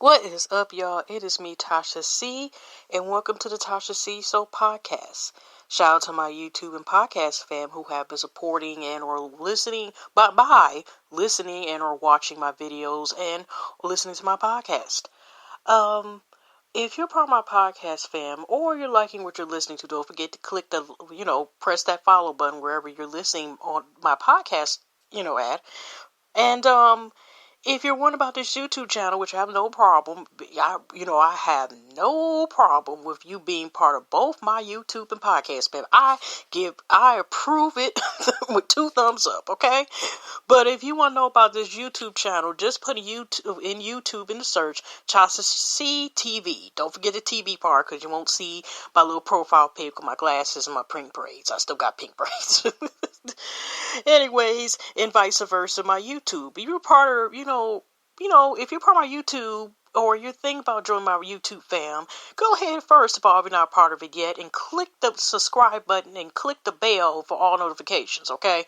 What is up, y'all? It is me, Tasha C, and welcome to the Tasha C Show podcast. Shout out to my YouTube and podcast fam who have been supporting and or listening, by listening and or watching my videos and listening to my podcast. If you're part of my podcast fam or you're liking what you're listening to, don't forget to click press that follow button wherever you're listening on my podcast, at. And, if you're wondering about this YouTube channel, which I have no problem, I have no problem with you being part of both my YouTube and podcast, baby. I approve it with 2 thumbs up, okay? But if you want to know about this YouTube channel, just put YouTube in the search, tashactv. Don't forget the TV part, because you won't see my little profile pic with my glasses and my pink braids. I still got pink braids. Anyways, and vice versa, my YouTube. If you're part of, if you're part of my YouTube or you're thinking about joining my YouTube fam, go ahead first of all, if you're not part of it yet, and click the subscribe button and click the bell for all notifications, okay?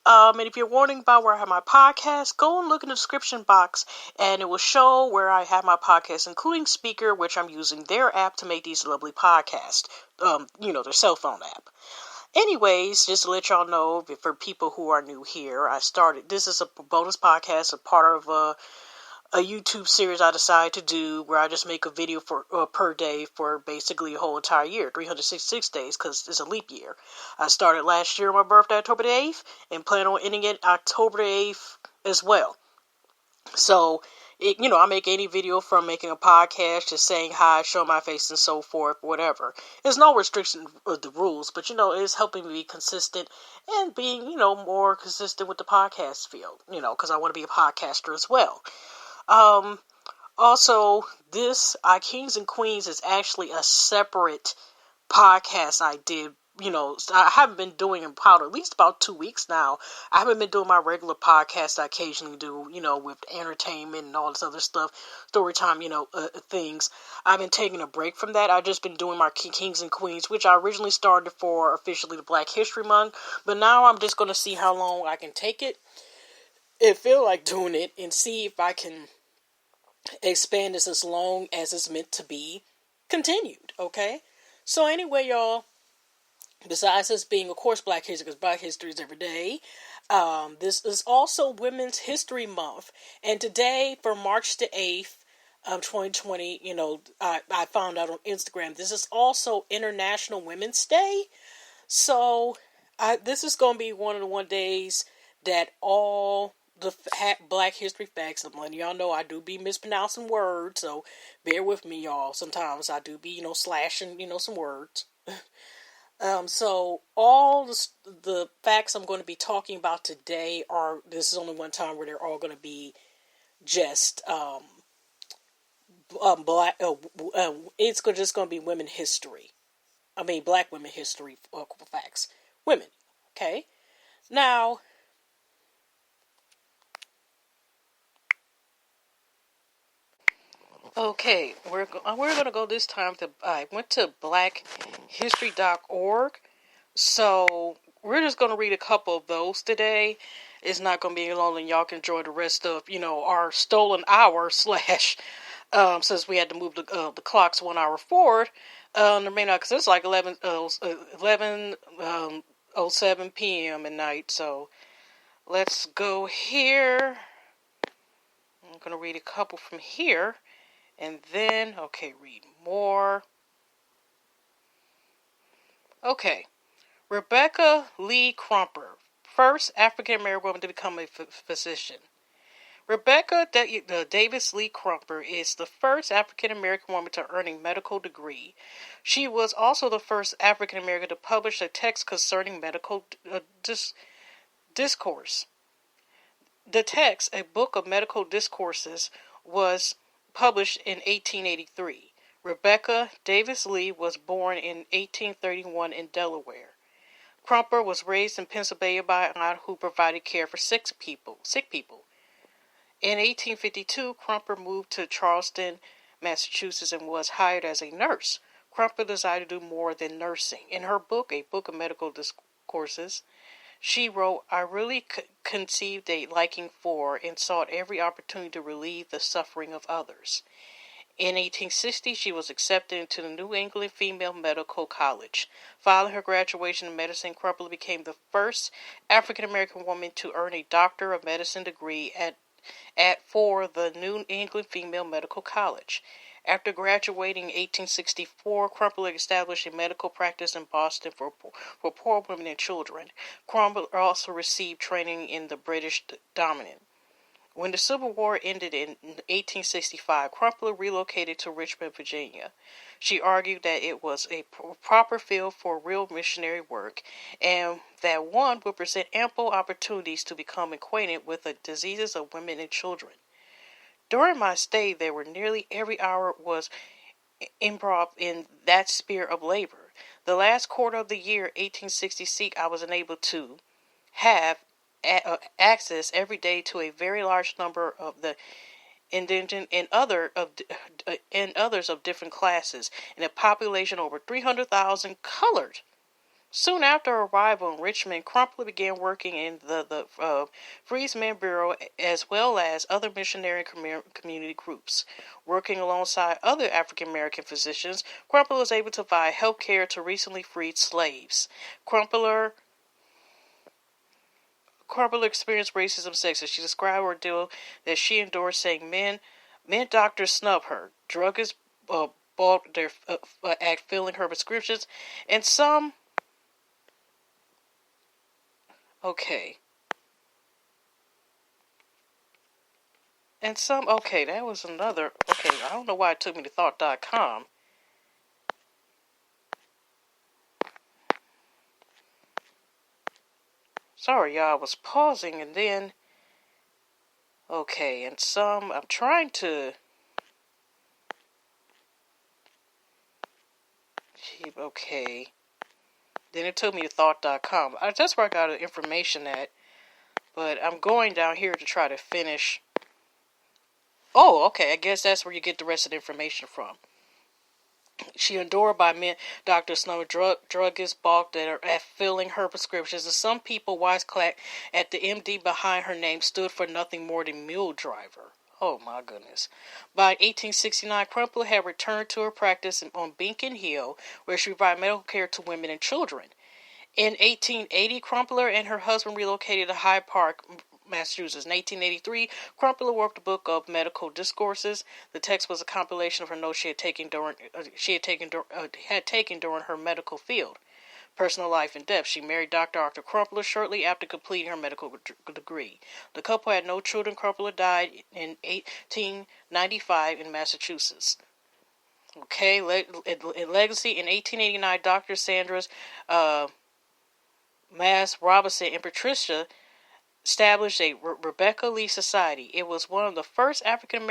And if you're wondering about where I have my podcast, go and look in the description box and it will show where I have my podcast, including Speaker, which I'm using their app to make these lovely podcasts, their cell phone app. Anyways, just to let y'all know, for people who are new here, this is a bonus podcast, a part of a YouTube series I decided to do where I just make a video for per day for basically a whole entire year, 366 days, because it's a leap year. I started last year on my birthday, October the 8th, and plan on ending it October the 8th as well. So, I make any video from making a podcast, just saying hi, show my face, and so forth, whatever. There's no restriction of the rules, but, it's helping me be consistent and being, more consistent with the podcast field, because I want to be a podcaster as well. Also, this, Kings and Queens, is actually a separate podcast I did. I haven't been doing in at least about 2 weeks now. I haven't been doing my regular podcast I occasionally do, with entertainment and all this other stuff, story time, things. I've been taking a break from that. I've just been doing my Kings and Queens, which I originally started for officially the Black History Month, but now I'm just going to see how long I can take it and feel like doing it and see if I can expand this as long as it's meant to be continued, okay? So anyway, y'all, besides this being, of course, Black History, because Black History is every day, this is also Women's History Month. And today, for March the 8th of 2020, I found out on Instagram, this is also International Women's Day. So, this is going to be one of the days that all the Black History facts, I'm letting y'all know I do be mispronouncing words, so bear with me, y'all. Sometimes I do be, slashing, some words. So all the facts I'm going to be talking about today this is only one time where they're all going to be just, it's just going to be women history. Black women history facts. Women, okay? Now, okay, we're going to go this time I went to blackhistory.org. So, we're just going to read a couple of those today. It's not going to be long, and y'all can enjoy the rest of, our stolen hour / since we had to move the clocks 1 hour forward. Because it's like 11:07 p.m. at night. So, let's go here. I'm going to read a couple from here. And then, read more. Okay. Rebecca Lee Crumper, first African-American woman to become a physician. Rebecca Davis Lee Crumper is the first African-American woman to earn a medical degree. She was also the first African-American to publish a text concerning medical discourse. The text, a book of medical discourses, was published in 1883. Rebecca Davis Lee was born in 1831 in Delaware. Crumper was raised in Pennsylvania by an aunt who provided care for sick people. In 1852, Crumper moved to Charlestown, Massachusetts, and was hired as a nurse. Crumper decided to do more than nursing. In her book, A Book of Medical Discourses, she wrote, I really conceived a liking for and sought every opportunity to relieve the suffering of others. In 1860, she was accepted into the New England Female Medical College. Following her graduation in medicine, Crumpler became the first African-American woman to earn a Doctor of Medicine degree for the New England Female Medical College. After graduating in 1864, Crumpler established a medical practice in Boston for poor women and children. Crumpler also received training in the British dominant. When the Civil War ended in 1865, Crumpler relocated to Richmond, Virginia. She argued that it was a proper field for real missionary work and that one would present ample opportunities to become acquainted with the diseases of women and children. During my stay there, nearly every hour was improv in that sphere of labor. The last quarter of the year 1866, I was unable to have access every day to a very large number of the indigent and others of different classes, and a population over 300,000 colored. Soon after arrival in Richmond, Crumpler began working in the Freedmen's Bureau as well as other missionary community groups. Working alongside other African American physicians, Crumpler was able to provide health care to recently freed slaves. Crumpler experienced racism and sexism. She described her ordeal that she endured, saying men doctors snub her, druggists balked their at filling her prescriptions, and some. Okay. And some, okay, that was another, okay, I don't know why it took me to thought.com. Sorry, y'all, I was pausing and then, okay, and some, I'm trying to, okay, then it took me to thought.com. That's where I got the information at, but I'm going down here to try to finish. Oh, okay, I guess that's where you get the rest of the information from. She endured by men, Dr. Snow, druggists balked at filling her prescriptions, and some people wisecracked at the MD behind her name stood for nothing more than mule driver. Oh my goodness. By 1869, Crumpler had returned to her practice on Beacon Hill, where she provided medical care to women and children. In 1880, Crumpler and her husband relocated to Hyde Park, Massachusetts. In 1883, Crumpler wrote the book of medical discourses. The text was a compilation of her notes she had taken during her medical field, personal life and death. She married Dr. Arthur Crumpler shortly after completing her medical degree. The couple had no children. Crumpler died in 1895 in Massachusetts. Okay, legacy. In 1889, Dr. Sandra's Mass Robinson and Patricia established a Rebecca Lee Society. It was one of the first African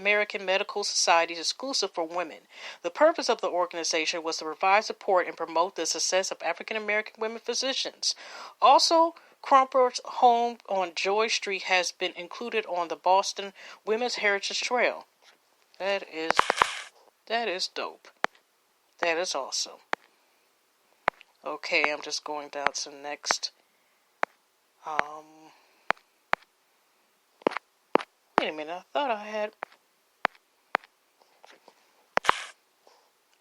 American medical societies exclusive for women. The purpose of the organization was to provide support and promote the success of African American women physicians. Also, Crumpler's home on Joy Street has been included on the Boston Women's Heritage Trail. That is dope. That is awesome. Okay, I'm just going down to the next. Wait a minute, I thought I had.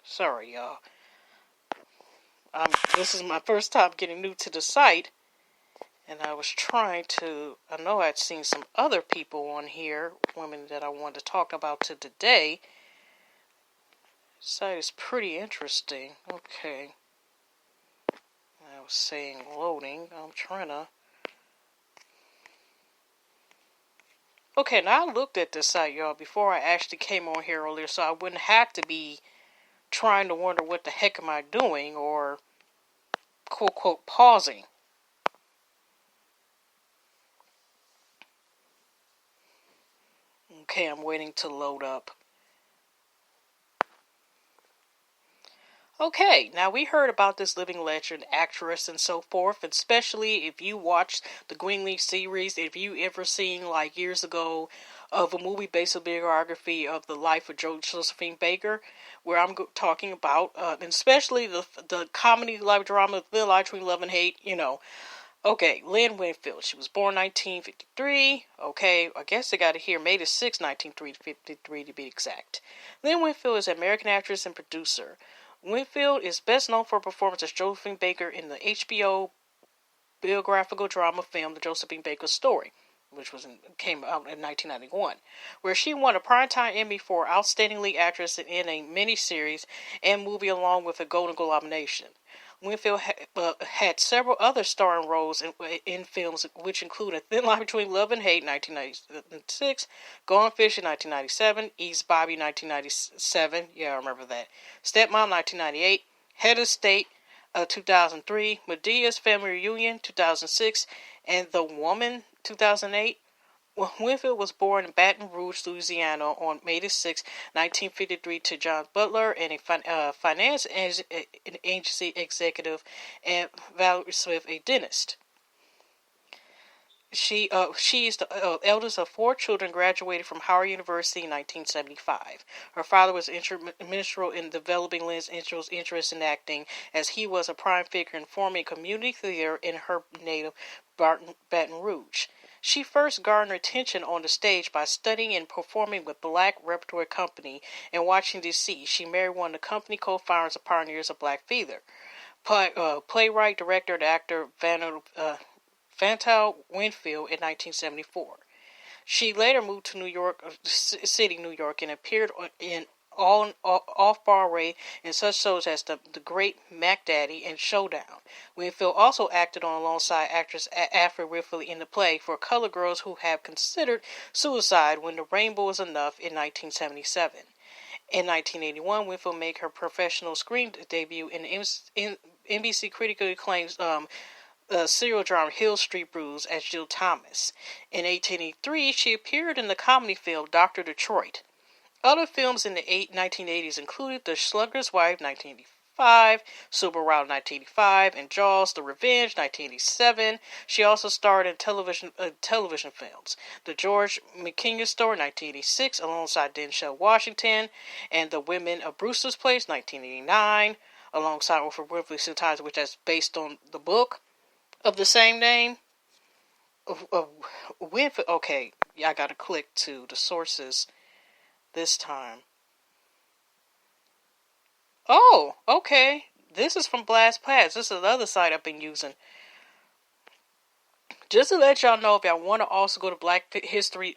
Sorry, y'all. This is my first time getting new to the site, and I was trying to. I know I'd seen some other people on here, women that I wanted to talk about today. The site is pretty interesting. Okay. I was saying loading. I'm trying to. Okay, now I looked at this site, y'all, before I actually came on here earlier, so I wouldn't have to be trying to wonder what the heck am I doing, or quote, quote, pausing. Okay, I'm waiting to load up. Okay, now we heard about this living legend, actress, and so forth, and especially if you watched the Greenleaf series, if you ever seen, like, years ago, of a movie based on biography of the life of Josephine Baker, where I'm talking about, and especially the comedy life drama, The Lie Between Love and Hate, you know. Okay, Lynn Winfield. She was born 1953. Okay, I guess I got it here. May the 6th, 1953 to be exact. Lynn Winfield is an American actress and producer. Winfield is best known for her performance as Josephine Baker in the HBO biographical drama film The Josephine Baker Story, which came out in 1991, where she won a Primetime Emmy for Outstanding Lead Actress in a miniseries and movie along with a Golden Globe nomination. Winfield had several other starring roles in films, which include A Thin Line Between Love and Hate, 1996, Gone Fishing, 1997, East Bobby, 1997, yeah, I remember that, Stepmom, 1998, Head of State, 2003, Medea's Family Reunion, 2006, and The Woman, 2008. Winfield was born in Baton Rouge, Louisiana on May 6, 1953 to John Butler and a finance agency executive and Valerie Smith, a dentist. She is the eldest of 4 children, graduated from Howard University in 1975. Her father was instrumental in developing Lynn's interest in acting, as he was a prime figure in forming community theater in her native Baton Rouge. She first garnered attention on the stage by studying and performing with Black Repertory Company in Washington, D.C. She married one of the company co-founders and pioneers of Black theater. Playwright, director, and actor Fantal Winfield in 1974. She later moved to New York City, New York, and appeared in off-Broadway in such shows as the Great Mac Daddy and Showdown. Winfield also acted alongside actress Afri Ripley in the play For Colored Girls Who Have Considered Suicide When the Rainbow Is Enough in 1977. In 1981, Winfield made her professional screen debut in NBC critically acclaimed serial drama Hill Street Blues as Jill Thomas. In 1883, she appeared in the comedy film Dr. Detroit. Other films in the 1980s included The Slugger's Wife, 1985, Super Round, 1985, and Jaws: The Revenge, 1987. She also starred in television films. The George McKinnon Story, 1986, alongside Denzel Washington, and The Women of Brewster's Place, 1989, alongside Oprah Winfrey, sometimes, which is based on the book of the same name. Winfrey, okay, yeah, I gotta click to the sources this time. Oh, okay. This is from Blast Pass. This is the other site I've been using. Just to let y'all know, if y'all want to also go to Black History,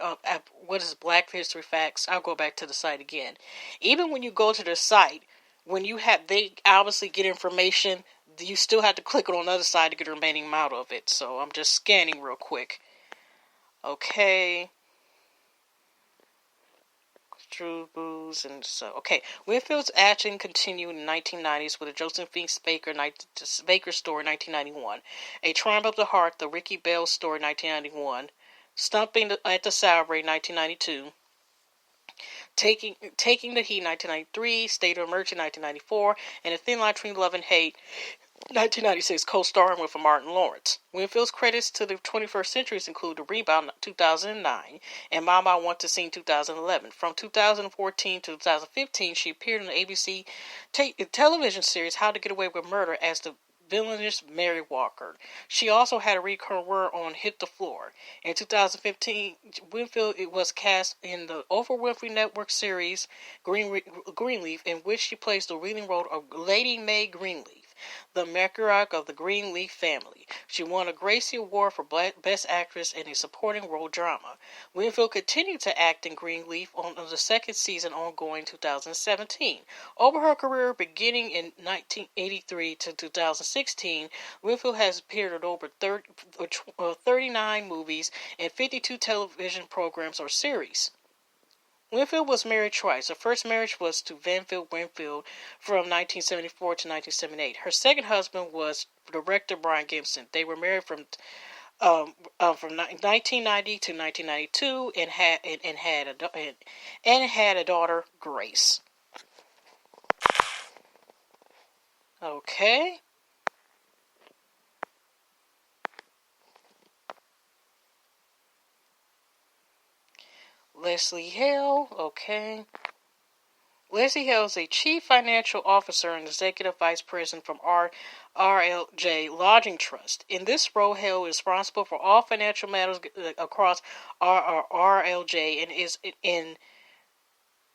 what is Black History Facts? I'll go back to the site again. Even when you go to the site, they obviously get information, you still have to click it on the other side to get the remaining amount of it. So I'm just scanning real quick. Okay. True Booze and so. Okay, Winfield's acting continued in the 1990s with a Josephine Baker story, 1991, A Triumph of the Heart, the Ricky Bell story, 1991, Stumping at the Salary, 1992, Taking the Heat, 1993, State of Emergency, 1994, and A Thin Line Between Love and Hate, 1996, co-starring with Martin Lawrence. Winfield's credits to the 21st centuries include The Rebound, 2009, and Mama I Want to Sing, 2011. From 2014 to 2015, she appeared in the ABC television series How to Get Away with Murder as the villainous Mary Walker. She also had a recurring role on Hit the Floor. In 2015, Winfield was cast in the Oprah Winfrey Network series Greenleaf, in which she plays the leading role of Lady Mae Greenleaf, the matriarch of the Greenleaf family. She won a Gracie Award for Best Actress in a Supporting Role Drama. Winfield continued to act in Greenleaf on the second season ongoing 2017. Over her career beginning in 1983 to 2016, Winfield has appeared in over 39 movies and 52 television programs or series. Winfield was married twice. Her first marriage was to Vanfield Winfield from 1974 to 1978. Her second husband was director Brian Gibson. They were married from 1990 to 1992 and had a daughter, Grace. Okay. Leslie Hale, okay. Leslie Hale is a chief financial officer and executive vice president from RLJ Lodging Trust. In this role, Hale is responsible for all financial matters across RLJ and is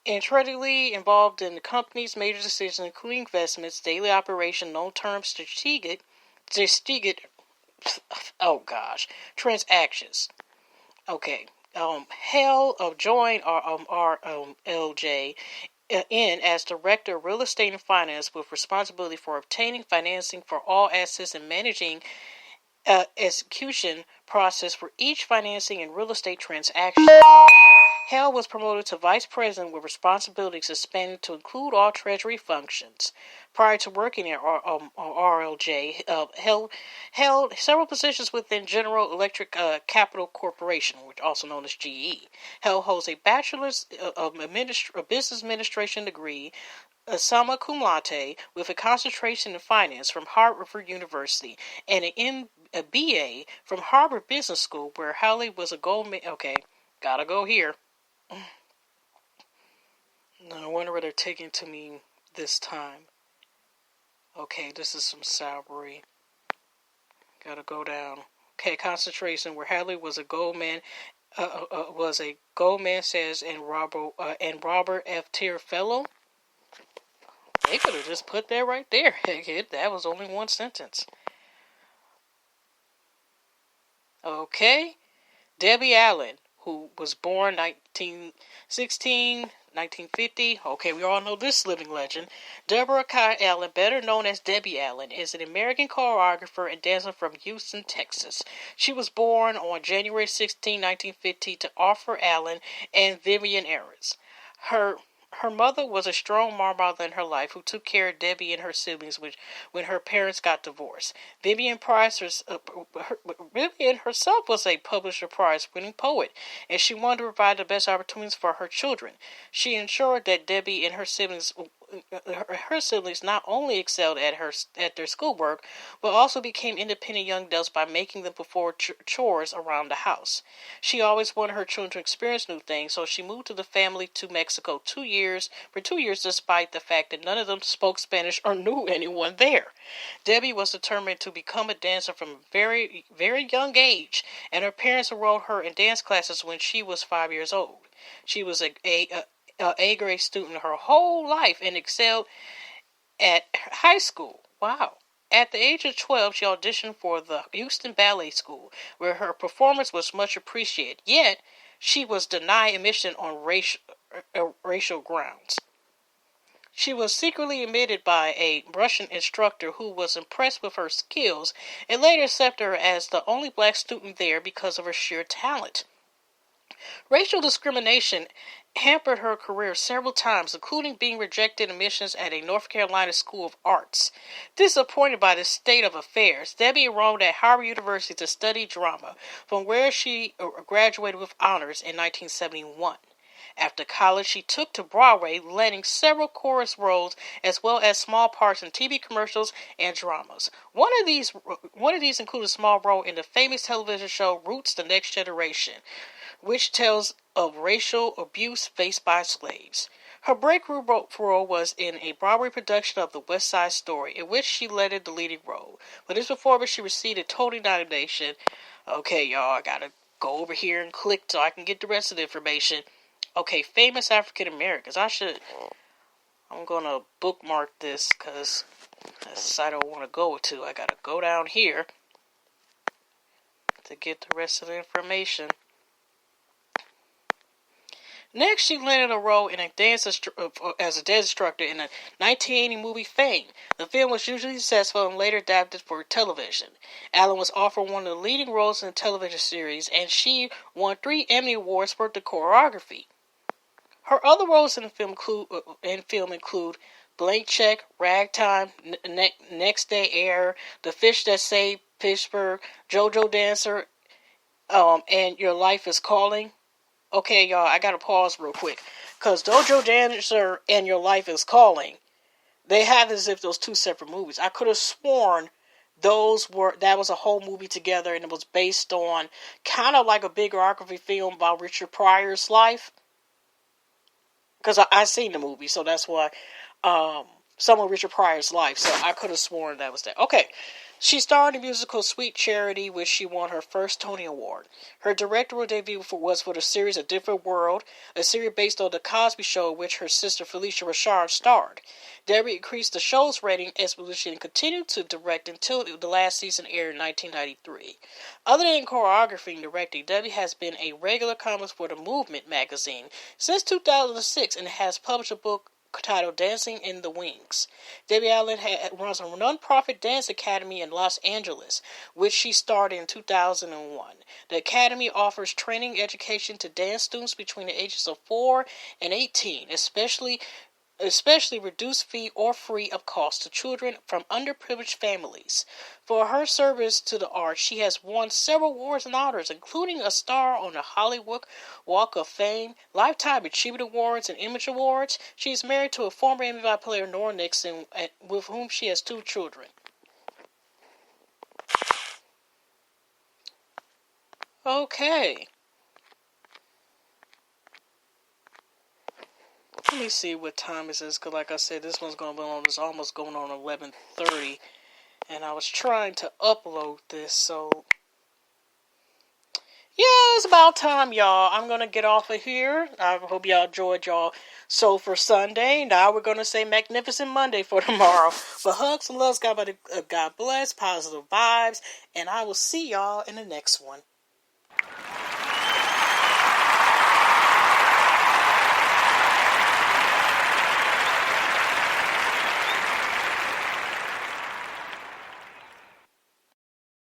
intricately involved in the company's major decisions, including investments, daily operation, long-term strategic transactions. Okay. Hale joined RLJ in as Director of Real Estate and Finance with responsibility for obtaining financing for all assets and managing execution process for each financing and real estate transaction. Hale was promoted to Vice President with responsibilities expanded to include all Treasury functions. Prior to working at RLJ, Hale held several positions within General Electric Capital Corporation, which also known as GE. Hale holds a Bachelor's of Business Administration degree, summa cum laude, with a concentration in finance from Harvard University, and a BA from Harvard Business School, where Hale was a gold medal. Okay, gotta go here. No wonder where they're taking to me this time. Okay, this is some salary. Gotta go down. Okay, concentration where Hadley was a Goldman Sachs and Robert F. Tier Fellow. They could have just put that right there. That was only one sentence. Okay, Debbie Allen, who was born 1950. Okay, we all know this living legend. Deborah Kai Allen, better known as Debbie Allen, is an American choreographer and dancer from Houston, Texas. She was born on January 16, 1950 to Arthur Allen and Vivian Ayres. Her mother was a strong mother in her life who took care of Debbie and her siblings when her parents got divorced. Vivian herself was a Pulitzer Prize-winning poet, and she wanted to provide the best opportunities for her children. She ensured that Debbie and her siblings not only excelled at their schoolwork, but also became independent young adults by making them perform chores around the house. She always wanted her children to experience new things, so she moved the family to Mexico for 2 years, despite the fact that none of them spoke Spanish or knew anyone there. Debbie was determined to become a dancer from a very, very young age, and her parents enrolled her in dance classes when she was 5 years old. She was a A-grade student her whole life and excelled at high school. Wow. At the age of 12, she auditioned for the Houston Ballet School, where her performance was much appreciated. Yet, she was denied admission on racial grounds. She was secretly admitted by a Russian instructor who was impressed with her skills and later accepted her as the only black student there because of her sheer talent. Racial discrimination hampered her career several times, including being rejected admissions at a North Carolina School of Arts. Disappointed by the state of affairs, Debbie enrolled at Harvard University to study drama, from where she graduated with honors in 1971. After college, she took to Broadway, landing several chorus roles as well as small parts in TV commercials and dramas. One of these included a small role in the famous television show Roots: The Next Generation, which tells of racial abuse faced by slaves. Her breakthrough role was in a Broadway production of The West Side Story, in which she led the leading role. For this performance, she received a Tony nomination. Okay, y'all, I gotta go over here and click so I can get the rest of the information. Okay, famous African Americans. I'm gonna bookmark this because that's a site I want to go to. I gotta go down here to get the rest of the information. Next, she landed a role in as a dance instructor in the 1980 movie Fame. The film was hugely successful and later adapted for television. Allen was offered one of the leading roles in the television series, and she won 3 Emmy Awards for the choreography. Her other roles in the film include Blank Check, Ragtime, Next Day Air, The Fish That Saved Pittsburgh, JoJo Dancer, and Your Life is Calling. Okay, y'all, I gotta pause real quick, because JoJo Dancer and Your Life is Calling, they have as if those 2 separate movies. I could have sworn that was a whole movie together, and it was based on kind of like a biography film about Richard Pryor's life. because I seen the movie, so that's why. Some of Richard Pryor's life, so I could have sworn that was that. Okay. She starred in the musical Sweet Charity, which she won her first Tony Award. Her directorial debut was for the series A Different World, a series based on The Cosby Show, in which her sister Felicia Rashad starred. Debbie increased the show's rating exponentially and continued to direct until the last season aired in 1993. Other than choreography and directing, Debbie has been a regular columnist for the Movement magazine since 2006 and has published a book titled Dancing in the Wings. Debbie Allen runs a non-profit dance academy in Los Angeles, which she started in 2001. The academy offers training education to dance students between the ages of 4 and 18, especially reduced fee or free of cost to children from underprivileged families. For her service to the arts, she has won several awards and honors, including a star on the Hollywood Walk of Fame, Lifetime Achievement Awards, and Image Awards. She is married to a former NBA player, Nora Nixon, with whom she has 2 children. Okay. Let me see what time it is, because like I said, this one's going to be on, it's almost going on 11:30, and I was trying to upload this, so yeah, it's about time, y'all. I'm going to get off of here. I hope y'all enjoyed y'all Soul for Sunday. Now we're going to say Magnificent Monday for tomorrow. But hugs and loves, God bless, positive vibes, and I will see y'all in the next one.